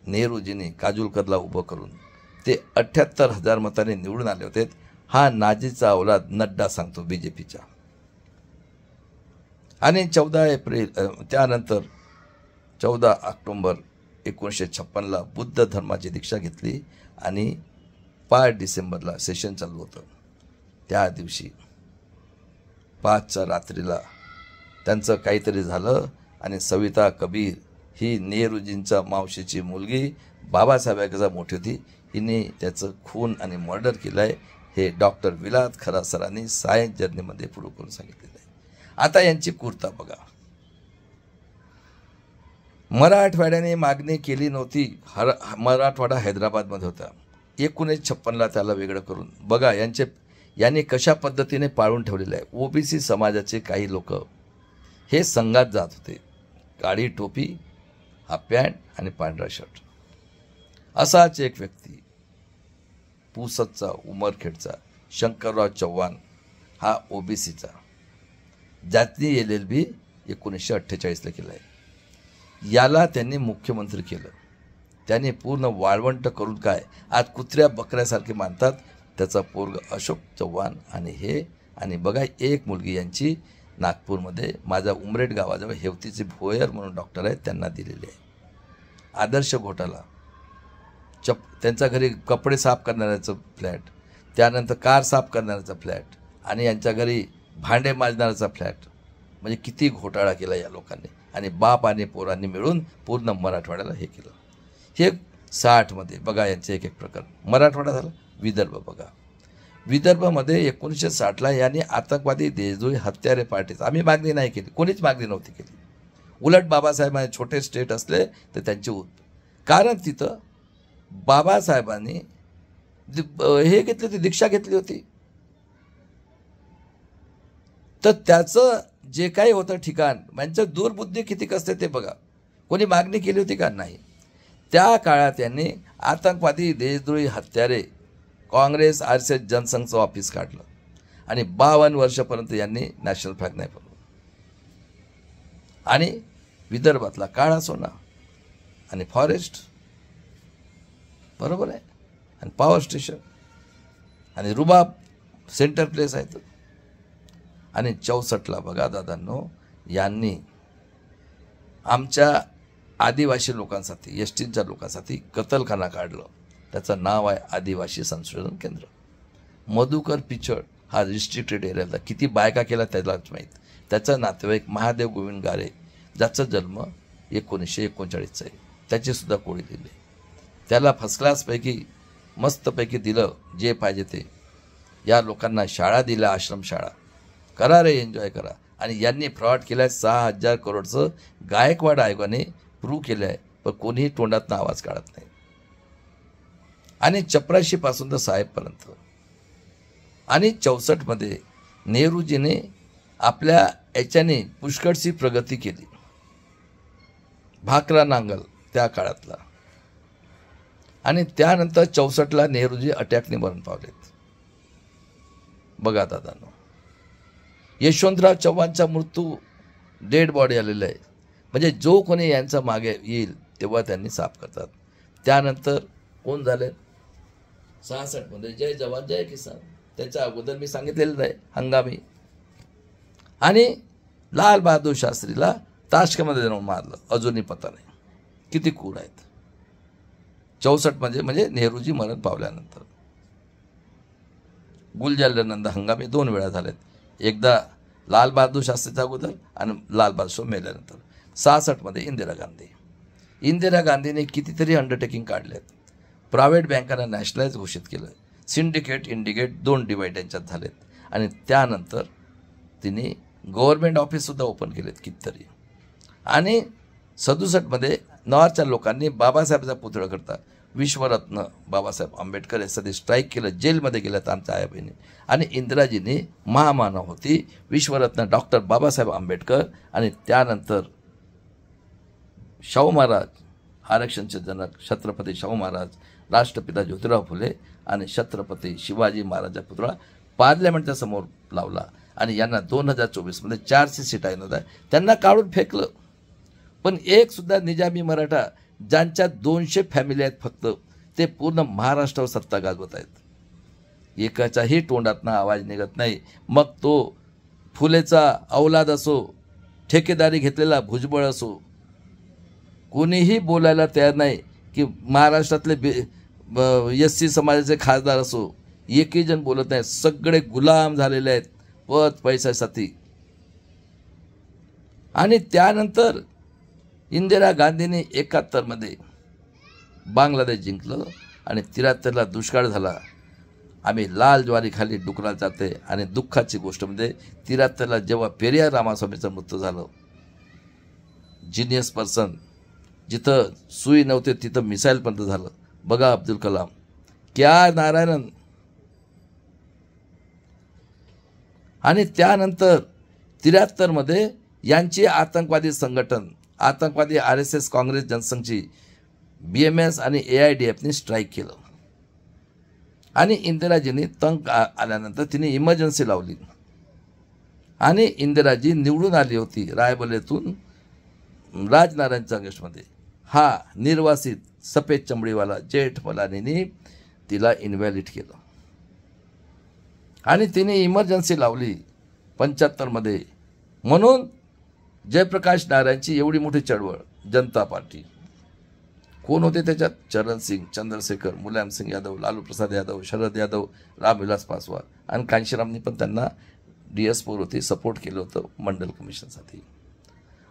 नेहरूजींनी काजूलकरला उभं करून ते 78,000 मतांनी निवडून आले होते. हा नाजीचा अवलाद नड्डा सांगतो BJPच्या. आणि 14 ऑक्टोबर 1956ला बुद्ध धर्माची दीक्षा घेतली आणि 5 डिसेंबरला सेशन चालू होतं. त्या दिवशी 5च्या रात्रीला त्यांचं काहीतरी झालं आणि सविता कबीर ही नेहरूजींच्या मावशीची मुलगी बाबासाहेबांपेक्षा मोठी होती, हिने त्याचं खून आणि मर्डर केलं आहे. हे डॉक्टर विलास खरा सरांनी सायन्स जर्नीमध्ये पुढे करून सांगितलेलं आहे. आता यांची कुर्ता बघा. मराठवाड्याने मागणी केली नव्हती. मराठवाडा हैदराबादमध्ये होता. 1956ला त्याला वेगळं करून बघा यांनी कशा पद्धतीने पाळून ठेवलेलं आहे. OBC समाजाचे काही लोक हे संघात जात होते. काळी टोपी, हा पॅन्ट आणि पांढरा शर्ट. असाच एक व्यक्ती पुसदचा उमरखेडचा शंकरराव चव्हाण हा OBCचा, ज्याने LLB 1948ला केलं आहे. याला त्यांनी मुख्यमंत्री केलं. त्याने पूर्ण वाळवंट करून काय आज कुत्र्या बकऱ्यासारखे मानतात. त्याचा पोरग अशोक चव्हाण आणि बघा एक मुलगी यांची नागपूरमध्ये माझ्या उमरेड गावाजवळ हेवतीचे भोयर म्हणून डॉक्टर आहेत, त्यांना दिलेले आहे. आदर्श घोटाला त्यांच्या घरी कपडे साफ करणाऱ्याचं फ्लॅट, त्यानंतर कार साफ करणाऱ्याचा फ्लॅट आणि यांच्या घरी भांडे माजणाऱ्याचा फ्लॅट. म्हणजे किती घोटाळा केला या लोकांनी. आणि बाप आणि पोरांनी मिळून पूर्ण मराठवाड्याला हे केलं. हे 60मध्ये बघा यांचे एक प्रकार. मराठवाडा झाला. विदर्भ बघा. विदर्भामध्ये 1960ला यांनी आतंकवादी देशद्रोही हत्यारे पार्टीचा आम्ही मागणी नाही केली, कोणीच मागणी नव्हती केली. उलट बाबासाहेबांनी छोटे स्टेट असले तर त्यांची कारण तिथं बाबासाहेबांनी हे घेतली होती, दीक्षा घेतली होती. तर त्याचं जे काही होतं ठिकाण त्यांचं दुर्बुद्धी किती असते ते बघा. कोणी मागणी केली होती का? नाही. त्या काळात यांनी आतंकवादी देशद्रोही हत्यारे काँग्रेस RSS जनसंघचं ऑफिस काढलं आणि 52 वर्षापर्यंत यांनी नॅशनल फ्लॅग नाही बनवलं. आणि विदर्भातला काळा सोना आणि फॉरेस्ट बरोबर आहे आणि पॉवर स्टेशन आणि रुबाब सेंटर प्लेस आहेत. आणि 64ला बघा दादांनो यांनी आमच्या आदिवासी लोकांसाठी STच्या लोकांसाठी कतलखाना काढलं. त्याचं नाव आहे आदिवासी संशोधन केंद्र. मधुकर पिचड हा रिस्ट्रिक्टेड एरियाला किती बायका केला त्यालाच माहीत. त्याचा नातेवाईक महादेव गोविंद गारे ज्याचा जन्म 1939चा आहे, त्याचीसुद्धा कोळी दिली. त्याला फर्स्ट क्लासपैकी मस्तपैकी दिलं जे पाहिजे ते. या लोकांना शाळा दिल्या, आश्रमशाळा. करा रे, एन्जॉय करा. आणि यांनी फ्रॉड केला आहे 6,000 करोडचं. गायकवाड आयोगाने प्रूव्ह केलं आहे, पण कोणीही तोंडातनं आवाज काढत नाही. आणि 84पासून तर साहेबपर्यंत. आणि 64मध्ये नेहरूजीने आपल्या याच्याने पुष्कळशी प्रगती केली. भाकरा नांगल त्या काळातला. आणि त्यानंतर 64ला नेहरूजी अटॅकने मरण पावलेत. बघा दादांनो, यशवंतराव चव्हाणचा मृत्यू डेड बॉडी आलेला आहे. म्हणजे जो कोणी यांचा मागे येईल तेव्हा त्यांनी साफ करतात. त्यानंतर कोण झाले 66मध्ये जय जवान जय किसान. त्याच्या अगोदर मी सांगितलेलं आहे हंगामी. आणि लाल बहादूर शास्त्रीला ताश्कमध्ये जाऊन मारलं, अजूनही पता नाही. किती क्रूर आहेत. 64 म्हणजे नेहरूजी मरण पावल्यानंतर. गुलजारीलानंद हंगामी 2 वेळा झालेत. एकदा लाल बहादूर शास्त्रीच्या अगोदर आणि लाल बहादूर मेल्यानंतर. 66 इंदिरा गांधीने कितीतरी अंडरटेकिंग काढलेत. प्रायव्हेट बँकांना नॅशनलाइज घोषित केलं. सिंडिकेट इंडिकेट 2 डिवाईड यांच्यात झालेत. आणि त्यानंतर तिने गव्हर्नमेंट ऑफिससुद्धा ओपन केलेत कितीतरी. आणि 67 नॉर्थच्या लोकांनी बाबासाहेबांचा पुतळा करता विश्वरत्न बाबासाहेब आंबेडकर यासाठी स्ट्राईक केलं. जेलमध्ये गेल्यात आमच्या आया बहिणी. आणि इंदिराजींनी महामानव होती विश्वरत्न डॉक्टर बाबासाहेब आंबेडकर. आणि त्यानंतर शाहू महाराज, आरक्षणचे जनक छत्रपती शाहू महाराज, राष्ट्रपिता ज्योतिराव फुले आणि छत्रपती शिवाजी महाराजांचा पुतळा पार्लमेंटच्या समोर लावला. आणि यांना 2024 400 सीटा येणार. त्यांना काढून फेकलं. पण एक सुद्धा निजामी मराठा ज्यांच्या 200 फॅमिली आहेत फक्त, ते पूर्ण महाराष्ट्रावर सत्ता गाजवत आहेत. एकाच्याही तोंडातनं आवाज निघत नाही. मग तो फुलेचा औलाद असो, ठेकेदारी घेतलेला भुजबळ असो, कोणीही बोलायला तयार नाही. की महाराष्ट्रातले SC समाजाचे खासदार असो, एकही जण बोलत नाही. सगळे गुलाम झालेले आहेत पद पैशासाठी. आणि त्यानंतर इंदिरा गांधीने 71 बांगलादेश जिंकलं आणि 73 दुष्काळ झाला. आम्ही लाल ज्वारी खाली डुकराला जाते. आणि दुःखाची गोष्ट 73 जेव्हा पेरियार रामास्वामीचं मृत्यू झालं, जिनियस पर्सन, जिथं सुई नव्हते तिथं मिसाईल पर्यंत झालं. बघा अब्दुल कलाम, क्या नारायणन. आणि त्यानंतर 73 यांची आतंकवादी संघटन, आतंकवादी RSS, काँग्रेस जनसंघची, BMS आणि AIDFने स्ट्राईक केलं. आणि इंदिराजींनी तंग आल्यानंतर तिने इमर्जन्सी लावली. आणि इंदिराजी निवडून आली होती रायबरेलीतून राजनारायण चांगेशमध्ये. हा निर्वासित सफेद चमडीवाला जेठमलानीने तिला इन्व्हॅलिड केलं. आणि तिने इमर्जन्सी लावली 75 म्हणून जयप्रकाश नारायणची एवढी मोठी चळवळ. जनता पार्टी कोण होते त्याच्यात? चरण सिंग, चंद्रशेखर, मुलायम सिंग यादव, लालू प्रसाद यादव, शरद यादव, रामविलास पासवान. आणि कांशीरामनी पण त्यांना DS4 होती, सपोर्ट केलं होतं मंडल कमिशनसाठी.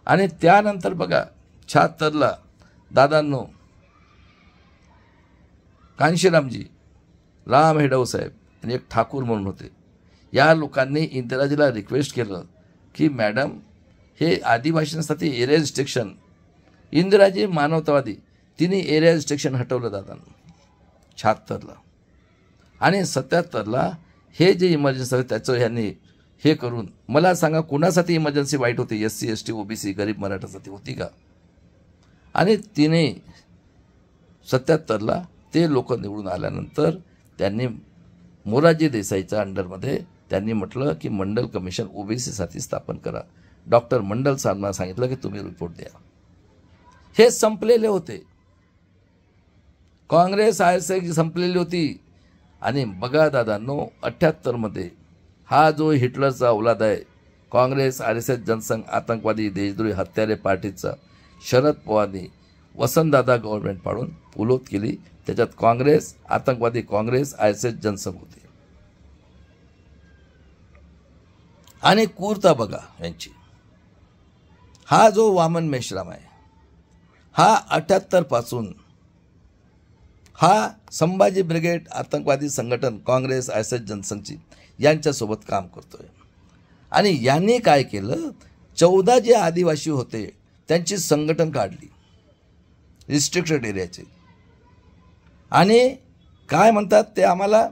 आणि त्यानंतर बघा 76 दादांनो, कांशीरामजी, राम हेडव साहेब आणि एक ठाकूर म्हणून होते. या लोकांनी इंदिराजीला रिक्वेस्ट केलं की मॅडम, हे आदिवासींसाठी एरिया रिस्ट्रिक्शन, इंदिराजी मानवतावादी, तिने एरिया रिस्ट्रिक्शन हटवलं दादांना 76. आणि 77 हे जे इमर्जन्सी आहे त्याचं ह्यांनी हे करून, मला सांगा कोणासाठी इमर्जन्सी वाईट होती? SC ST OBC गरीब मराठासाठी होती का? आणि तिने 77 ते लोक निवडून आल्यानंतर त्यांनी मोरारजी देसाईच्या अंडरमध्ये त्यांनी म्हटलं की मंडल कमिशन OBCसाठी स्थापन करा. डॉक्टर मंडल साहेबांना सांगितलं की तुम्ही रिपोर्ट द्या. हे संपलेले होते. काँग्रेस RSS संपलेली होती. आणि बघा दादांनो, 78 हा जो हिटलरचा औलाद आहे, काँग्रेस RSS जनसंघ आतंकवादी देशद्रोही हत्यारे पार्टीचा, शरद पवारनी वसंतदादा गव्हर्नमेंट पाडून पुलोत केली. त्याच्यात काँग्रेस, आतंकवादी काँग्रेस, RSS जनसंघ होते. आणि क्रूरता बघा यांची. हा जो वामन मेश्राम आहे, हा 78 पासून हा संभाजी ब्रिगेड आतंकवादी संघटन, काँग्रेस, RSS जनसंघची यांच्यासोबत काम करतोय. आणि यांनी काय केलं, 14 जे आदिवासी होते त्यांची संघटन काढली रिस्ट्रिक्टेड एरियाचे. आणि काय म्हणतात ते आम्हाला,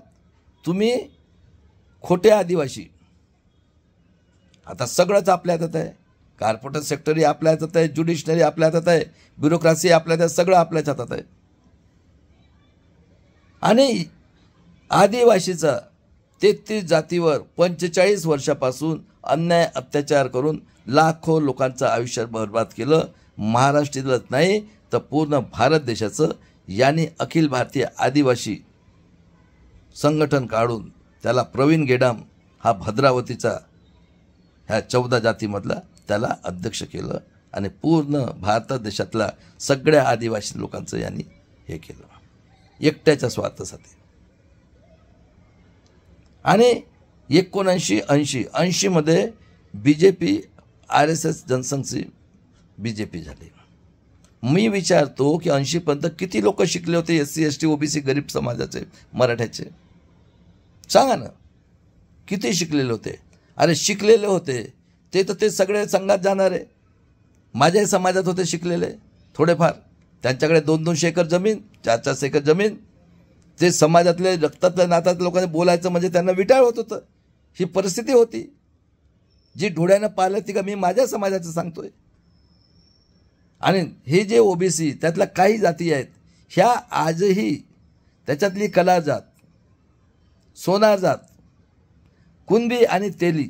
तुम्ही खोटे आदिवासी. आता सगळंच आपल्या हातात आहे. कॉर्पोरेट सेक्टरही आपल्या हातात आहे, ज्युडिशनरी आपल्या हातात आहे, ब्युरोक्रासी आपल्या हातात, सगळं आपल्याच हातात आहे. आणि आदिवासीचा 33 जातीवर 45 वर्षापासून अन्याय अत्याचार करून लाखो लोकांचं आयुष्य बर्बाद केलं. महाराष्ट्रातच नाही तर पूर्ण भारत देशाचं. यांनी अखिल भारतीय आदिवासी संघटन काढून त्याला प्रवीण गेडाम हा भद्रावतीचा ह्या 14 जातीमधला त्याला अध्यक्ष केलं. आणि पूर्ण भारत देशातल्या सगळ्या आदिवासी लोकांचं यांनी हे केलं एकट्याच्या स्वार्थासाठी. आणि 1980 BJP RSS जनसंघची BJP झाली. मी विचारतो की 80पर्यंत किती लोक शिकले होते SC ST OBC गरीब समाजाचे मराठ्याचे? सांगा ना, किती शिकलेले होते? अरे शिकलेले होते ते सगळे संघात जाणारे. माझ्याही समाजात होते शिकलेले थोडेफार, त्यांच्याकडे 200 एकर जमीन, 400 एकर जमीन. ते समाजातले रक्तातल्या नातात लोकांनी बोलायचं म्हणजे त्यांना विटाळ होत होतं. ही परिस्थिती होती जी डोळ्यानं पाहिलं ती का मी माझ्या समाजाचं सांगतोय. आणि हे जे OBC त्यातल्या काही जाती आहेत ह्या आजही त्याच्यातली कला जात, सोनार जात, कुणबी आणि तेली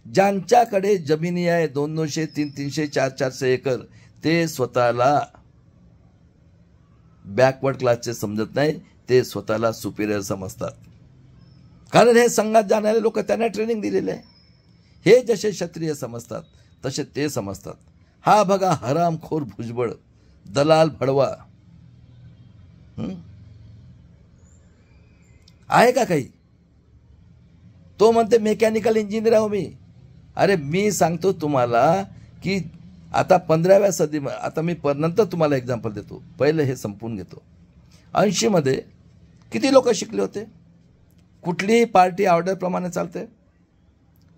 ज्यांच्याकडे जमिनी आहे 200, 300, 400 एकर, ते स्वतःला बॅकवर्ड क्लासचे समजत नाही, ते स्वतःला सुपिरियर समजतात. कारण हे संघात जाणारे लोक त्यांना ट्रेनिंग दिलेले आहे. हे जसे क्षत्रिय समजतात तसे ते समजतात. हा बघा हरामखोर भुजबळ दलाल भडवा आहे का काही? तो म्हणते मेकॅनिकल इंजिनियर आहो मी. अरे मी सांगतो तुम्हाला की आता 15व्या सदीमध्ये, आता मी नंतर तुम्हाला एक्झाम्पल देतो, पहिले हे संपून घेतो. 80 किती लोक शिकले होते? कुठलीही पार्टी ऑर्डरप्रमाणे चालते,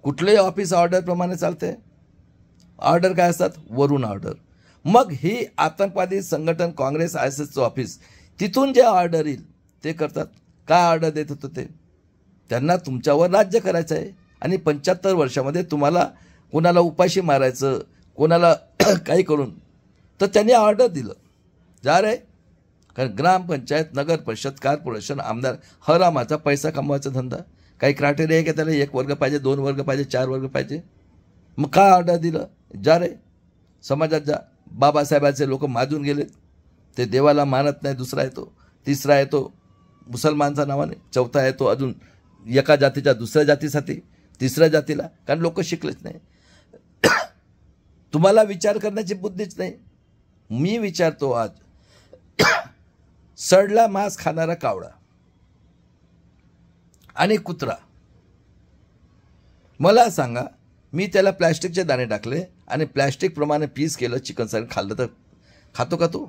कुठलेही ऑफिस ऑर्डरप्रमाणे चालते. ऑर्डर काय असतात? वरून ऑर्डर. मग ही आतंकवादी संघटन काँग्रेस ISSचं ऑफिस, तिथून जे ऑर्डर येईल ते करतात. काय ऑर्डर देत होतं ते? त्यांना तुमच्यावर राज्य करायचं आहे आणि 75 वर्षामध्ये तुम्हाला कोणाला उपाशी मारायचं, कोणाला काही करून, तर त्यांनी ऑर्डर दिलं जा रे. कारण ग्रामपंचायत, नगर परिषद, कॉर्पोरेशन, आमदार हरामाचा पैसा कमवायचा धंदा. काही क्रायटेरिया आहे का त्याला? 1 वर्ग पाहिजे, 2 वर्ग पाहिजे, 4 वर्ग पाहिजे? मग काय ऑर्डर दिलं? जा रे समाजात जा. बाबासाहेबांचे लोक माजून गेलेत, ते देवाला मानत नाही. दुसरा येतो, तिसरा येतो मुसलमानचा नावाने, चौथा येतो अजून एका जातीच्या दुसऱ्या जातीसाठी, तिसऱ्या जातीला, कारण लोक शिकलेच नाही. तुम्हाला विचार करण्याची बुद्धीच नाही. मी विचारतो आज, सडला मांस खाणारा कावळा आणि कुत्रा, मला सांगा, मी त्याला प्लॅस्टिकचे दाणे टाकले आणि प्लॅस्टिक प्रमाणे पीस केलं, चिकन सारखं खाल्लं तर खातो का तो?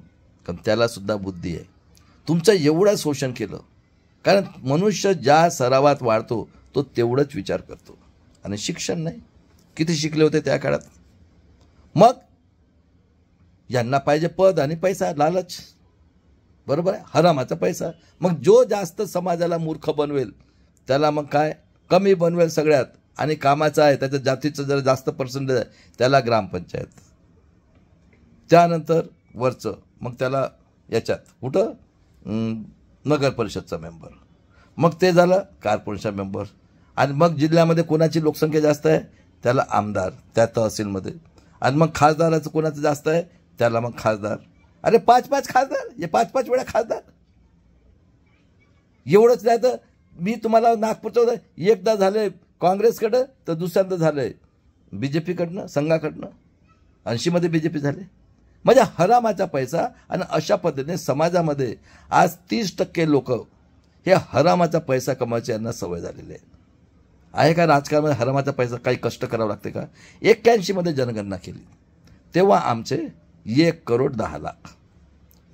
कारण त्याला सुद्धा बुद्धी आहे. तुमचं एवढं शोषण केलं, कारण मनुष्य ज्या सरावात वाढतो तो तेवढंच विचार करतो. आणि शिक्षण नाही. किती शिकले होते त्या काळात? मग यांना पाहिजे पद आणि पैसा, लालच, बरोबर आहे, हरामाचा पैसा. मग जो जास्त समाजाला मूर्ख बनवेल त्याला मग काय कमी बनवेल सगळ्यात, आणि कामाचा आहे त्याच्या जातीचं जर जास्त पर्सेंटेज आहे त्याला ग्रामपंचायत, त्यानंतर वरचं मग त्याला याच्यात कुठं नगर परिषदचा मेंबर, मग ते झालं कॉर्पोरेशन मेंबर, आणि मग जिल्ह्यामध्ये कोणाची लोकसंख्या जास्त आहे त्याला आमदार त्या तहसीलमध्ये, आणि मग खासदाराचं कोणाचं जास्त आहे त्याला मग खासदार. अरे 5-5 खासदार, हे 5-5 वेळा खासदार. एवढंच नाही तर मी तुम्हाला नागपूरचं एकदा झालंय काँग्रेसकडं, तर दुसऱ्यांदा झालंय BJPकडनं, संघाकडनं. 80 BJP झाले. म्हणजे हरामाचा पैसा. आणि अशा पद्धतीने समाजामध्ये आज 30% लोक हे हरामाचा पैसा कमवायची यांना सवय झालेली आहे का? राजकारणामध्ये हरामाचा पैसा काही कष्ट करावं लागते का? 81 जनगणना केली तेव्हा आमचे 1,10,00,000,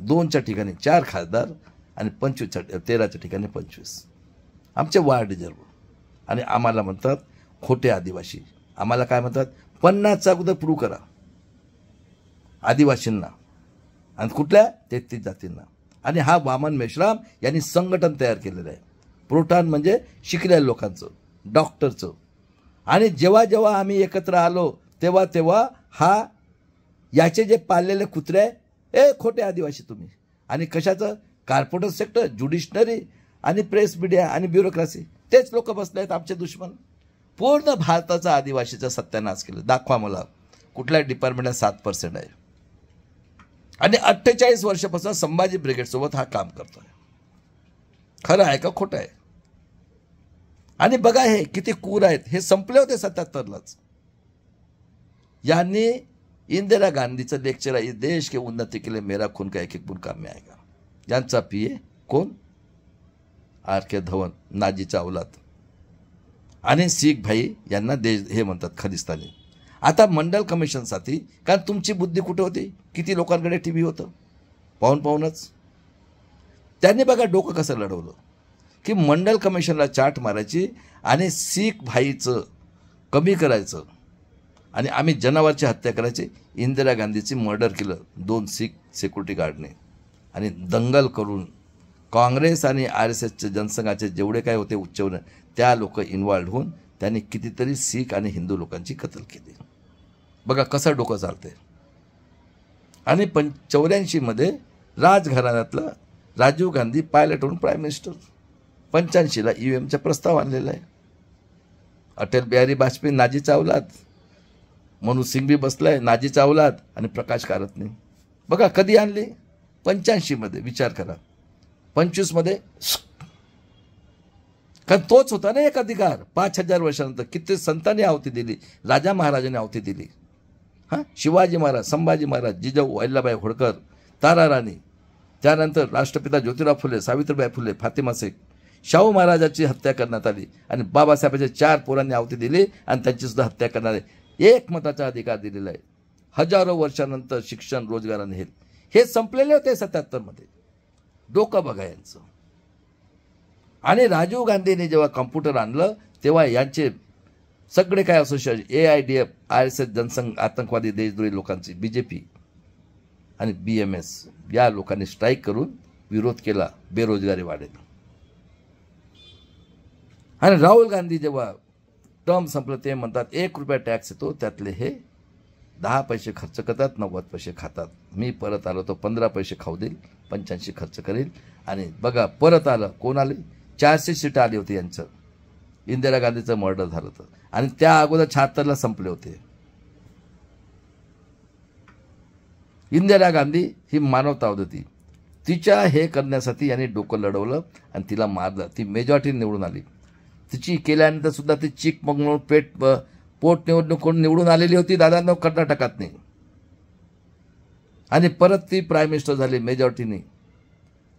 2च्या ठिकाणी 4 खासदार आणि 13च्या ठिकाणी 25 आमचे वार्ड रिझर्व. आणि आम्हाला म्हणतात खोटे आदिवासी. आम्हाला काय म्हणतात? 50चा अगोदर प्रूव्ह करा आदिवासींना, आणि कुठल्या 33 जातींना. आणि हा वामन मेश्राम यांनी संघटन तयार केलेलं आहे. प्रोटान म्हणजे शिकलेल्या लोकांचं, डॉक्टरचं. आणि जेव्हा जेव्हा आम्ही एकत्र आलो तेव्हा तेव्हा हा याचे जे पाळलेले कुत्रे आहे, खोटे आदिवासी तुम्ही. आणि कशाचं? कॉर्पोरेट सेक्टर, ज्युडिशनरी आणि प्रेस मीडिया आणि ब्युरोक्रेसी, तेच लोक बसले आहेत आमचे दुश्मन. पूर्ण भारताचा आदिवासीचा सत्यानाश केलं. दाखवा मला कुठल्या डिपार्टमेंटला 7% आहे. आणि 48 वर्षापासून संभाजी ब्रिगेडसोबत हा काम करतोय. खरं आहे का खोटं आहे? आणि बघा हे किती क्रूर आहेत. हे संपले होते 77लाच. यांनी इंदिरा गांधीचं लेक्चर आहे, इस देश के उन्नति के लिए मेरा खून का एक एक बूंद काम में आएगा. यांचा पीए कोण? RK धवन, नाजीचा औलाद. आणि शीख भाई यांना देश हे म्हणतात खलिस्तानी. आता मंडल कमिशनसाठी, कारण तुमची बुद्धी कुठे होती? किती लोकांकडे टी व्ही होतं? पाहूनच त्यांनी बघा डोकं कसं लढवलं की मंडल कमिशनला चाट मारायची आणि शीख भाईचं कमी करायचं आणि आम्ही जनावरची हत्या करायची. इंदिरा गांधीची मर्डर केलं 2 शीख सिक्युरिटी गार्डने आणि दंगल करून काँग्रेस आणि RSSचे जनसंघाचे जेवढे काय होते उच्चवर्ण त्या लोक इन्व्हॉल्ड होऊन त्यांनी कितीतरी शीख आणि हिंदू लोकांची कत्ल केली. बघा कसं डोकं चालते. आणि 84मध्ये राजघराण्यातलं राजीव गांधी पायलट होऊन प्राईम मिनिस्टर. 85ला EVMचा प्रस्ताव आणलेला आहे. अटल बिहारी वाजपेयी नाजीचा औलाद, मनू सिंघवी बसलाय नाजीचा औलाद आणि प्रकाश कारतने. बघा कधी आणली? 85मध्ये. विचार करा 25मध्ये. कारण तोच होता ना एक अधिकार. 5000 वर्षानंतर किती संतांनी आहुती दिली, राजा महाराजांनी आहुती दिली. हां, शिवाजी महाराज, संभाजी महाराज, जिजाऊ अहिल्याबाई होळकर, तारा राणी, त्यानंतर राष्ट्रपिता ज्योतिराव फुले, सावित्रीबाई फुले, फातिमा शेख, शाहू महाराजाची हत्या करण्यात आली आणि बाबासाहेबांच्या 4 पोरांनी आहुती दिली आणि त्यांची सुद्धा हत्या करणारे एक मताचा अधिकार दिलेला आहे. हजारो वर्षानंतर शिक्षण, रोजगाराने हे संपलेले होते 77मध्ये. डोकं बघा यांचं. आणि राजीव गांधींनी जेव्हा कॉम्प्युटर आणलं तेव्हा यांचे सगळे काय असोसिएशन, AIDF, RSS, जनसंघ, आतंकवादी देशद्रोही लोकांची, BJP आणि BMS या लोकांनी स्ट्राईक करून विरोध केला. बेरोजगारी वाढेल. आणि राहुल गांधी जेव्हा टर्म संपलं ते म्हणतात 1 रुपया टॅक्स येतो, त्यातले हे 10 पैसे खर्च करतात, 90 पैसे खातात. मी परत आलो तो 15 पैसे खाऊ देईल, 85 खर्च करेल. आणि बघा परत आलं. कोण आले? 400 सीट आली होती यांचं. इंदिरा गांधीचं मर्डर झालं होतं आणि त्या अगोदर 76ला संपले होते. इंदिरा गांधी ही मानवतावादी होती. तिच्या हे करण्यासाठी यांनी डोकं लढवलं आणि तिला मारलं. ती मेजॉरिटी निवडून आली. तिची केल्यानंतर सुद्धा ती चीक म्हणून पोट निवडणूक निवडून आलेली होती दादांनो कर्नाटकात नाही. आणि परत ती प्राईम मिनिस्टर झाली मेजॉरिटीने.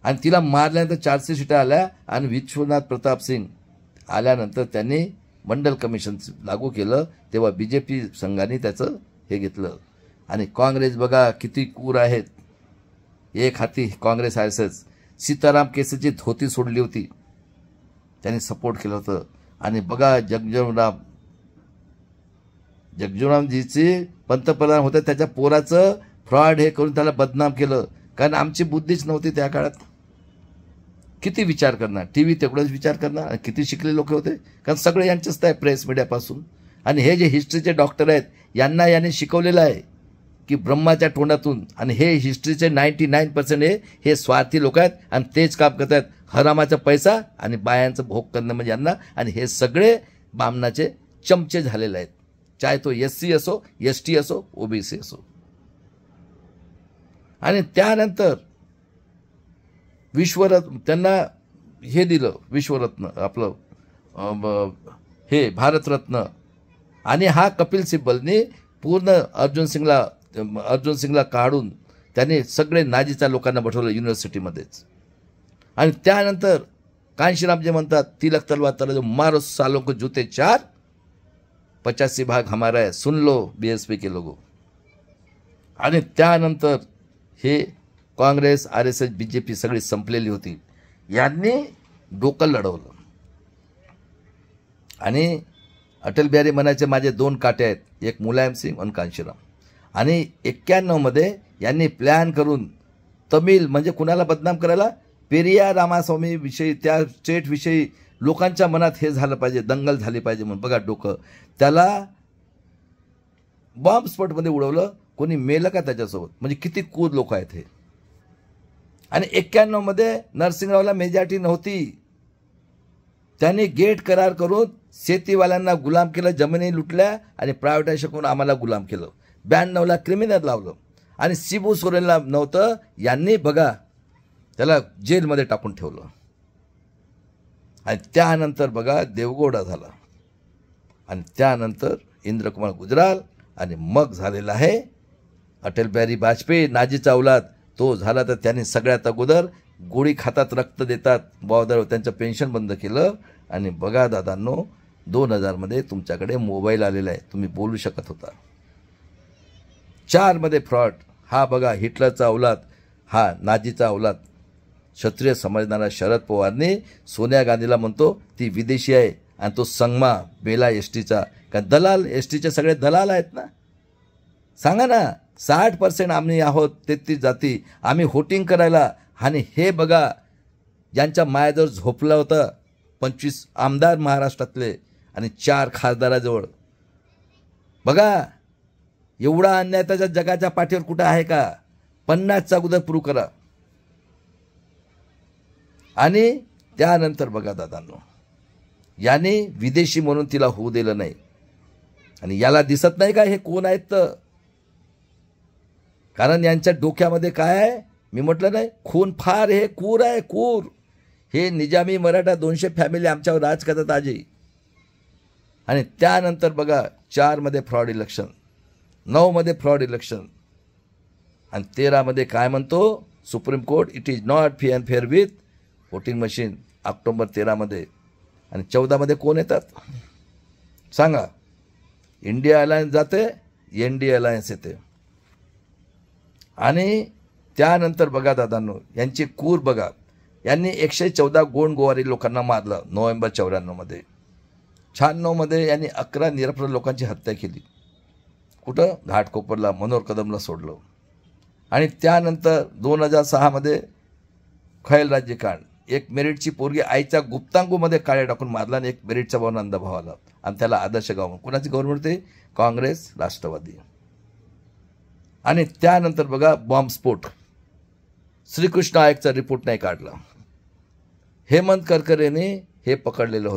आणि तिला मारल्यानंतर 400 सीटा आल्या आणि विश्वनाथ प्रताप सिंग आल्यानंतर त्यांनी मंडल कमिशन लागू केलं. तेव्हा BJP संघाने त्याचं हे घेतलं. आणि काँग्रेस बघा किती क्रूर आहेत. एक हाती काँग्रेस RSS. सीताराम केसरीची धोती सोडली होती, त्यांनी सपोर्ट केलं होतं. आणि बघा जगजीवनरामजीचे पंतप्रधान होते, त्याच्या पोराचं फ्रॉड हे करून त्याला बदनाम केलं. कारण आमची बुद्धीच नव्हती त्या काळात. किती विचार करणार? TV तेवढंच विचार करणार. आणि किती शिकले लोक होते, कारण सगळे यांचंच आहे प्रेस मीडियापासून. आणि हे जे हिस्ट्रीचे डॉक्टर आहेत यांना याने शिकवलेलं आहे की ब्रह्माच्या तोंडातून. आणि हे हिस्ट्रीचे 99% हे स्वार्थी लोक आहेत आणि तेच काम करत आहेत. हरामाचा पैसा आणि बायांचं भोग करणं म्हणजे यांना. आणि हे सगळे बामणाचे चमचे झालेले आहेत, चाहे तो SC असो, ST असो, OBC असो. आणि त्यानंतर विश्वरत्न त्यांना हे दिलं, विश्वरत्न आपलं हे भारतरत्न. आणि हा कपिल सिब्बलने पूर्ण अर्जुन सिंगला काढून त्यांनी सगळे नाजीच्या लोकांना बठवलं युनिव्हर्सिटीमध्येच. आणि त्यानंतर कांशीराम जे म्हणतात तिलक तलवार तलवार मारो सालों को जूते 4, 85 भाग हमारा है, सुन लो BSP के लोगों. आणि त्यानंतर हे काँग्रेस RSS BJP सगळी संपलेली होती. यांनी डोकं लढवलं. आणि अटल बिहारी म्हणायचे माझे 2 काटे आहेत, एक मुलायम सिंग आणि कांशीराम. आणि 91मध्ये यांनी प्लॅन करून तमिळ म्हणजे कुणाला बदनाम करायला, पेरियार रामास्वामी विषयी, त्या स्टेट विषयी लोकांच्या मनात हे झालं पाहिजे, दंगल झाली पाहिजे म्हणून. बघा डोकं. त्याला बॉम्ब स्फोटमध्ये उडवलं. कोणी मेलं का त्याच्यासोबत? म्हणजे किती कूद लोक आहेत हे. आणि 91मध्ये नरसिंहरावला मेजॉरिटी नव्हती. त्यांनी गेट करार करून शेतीवाल्यांना गुलाम केलं, जमिनी लुटल्या आणि प्रायव्हेटायझेशन करून आम्हाला गुलाम केलं. 92ला क्रिमिनल लावलं. आणि शिबू सोरेनला नव्हतं, यांनी बघा त्याला जेलमध्ये टाकून ठेवलं. आणि त्यानंतर बघा देवगौडा झाला. आणि त्यानंतर इंद्रकुमार गुजराल. आणि मग झालेला आहे अटल बिहारी वाजपेयी नाजीचा औलाद, तो झाला तर त्यांनी सगळ्यात अगोदर गोळी खातात रक्त देतात बॉर्डर त्यांचं पेन्शन बंद केलं. आणि बघा दादांनो, 2000 तुमच्याकडे मोबाईल आलेला आहे, तुम्ही बोलू शकत होता. 4 फ्रॉड. हा बघा हिटलरचा औलाद, हा नाजीचा औलाद. क्षत्रिय समजणारा शरद पवारने सोनिया गांधीला म्हणतो ती विदेशी आहे आणि तो संगमा बेला एस टीचा. का दलाल, एस टीचे सगळे दलाल आहेत ना. सांगा ना, 60% आम्ही आहोत 33 जाती, आम्ही होटिंग करायला. आणि हे बघा ज्यांच्या मायाजवळ झोपलं होतं 25 आमदार महाराष्ट्रातले आणि 4 खासदाराजवळ. बघा एवढा अन्याय त्याच्या जगाच्या पाठीवर कुठं आहे का. 50चा अगोदर प्रूव्ह करा. आणि त्यानंतर बघा दादांनो, याने विदेशी म्हणून तिला होऊ दिलं नाही. आणि याला दिसत नाही का हे कोण आहेत तर. कारण यांच्या डोक्यामध्ये काय आहे, मी म्हटलं नाही खून फार, हे कूर आहे कूर. हे निजामी मराठा 200 फॅमिली आमच्यावर राज करतात आजी. आणि त्यानंतर बघा 4 फ्रॉड इलेक्शन, 9 फ्रॉड इलेक्शन आणि 13 काय म्हणतो supreme court, it is not free and fair with voting machine. October 13 आणि 14 कोण येतात सांगा. इंडिया अलायन्स जाते, NDA अलायन्स येते. आणि त्यानंतर बघा दादांनो, यांची कूर बघा. यांनी 114 गोंडगोवारी लोकांना मारलं नोव्हेंबर 94. 96 यांनी 11 निरपराध लोकांची हत्या केली. कुठं, घाटकोपरला मनोहर कदमला सोडलं. आणि त्यानंतर 2006 खैल राज्यकांड. एक मेरिटची पोरगी आईच्या गुप्तांगूमध्ये काळे टाकून मारला आणि एक मेरिटचा भाऊ नंदा भावाला, आणि त्याला आदर्श गाव. कोणाची गव्हर्नमेंट ते, काँग्रेस राष्ट्रवादी. आणि त्यानंतर बघा बॉम्बस्फोट. श्रीकृष्ण आयोगचा रिपोर्ट नाही काढला. हेमंत करकरेने हे पकडलेलं होतं.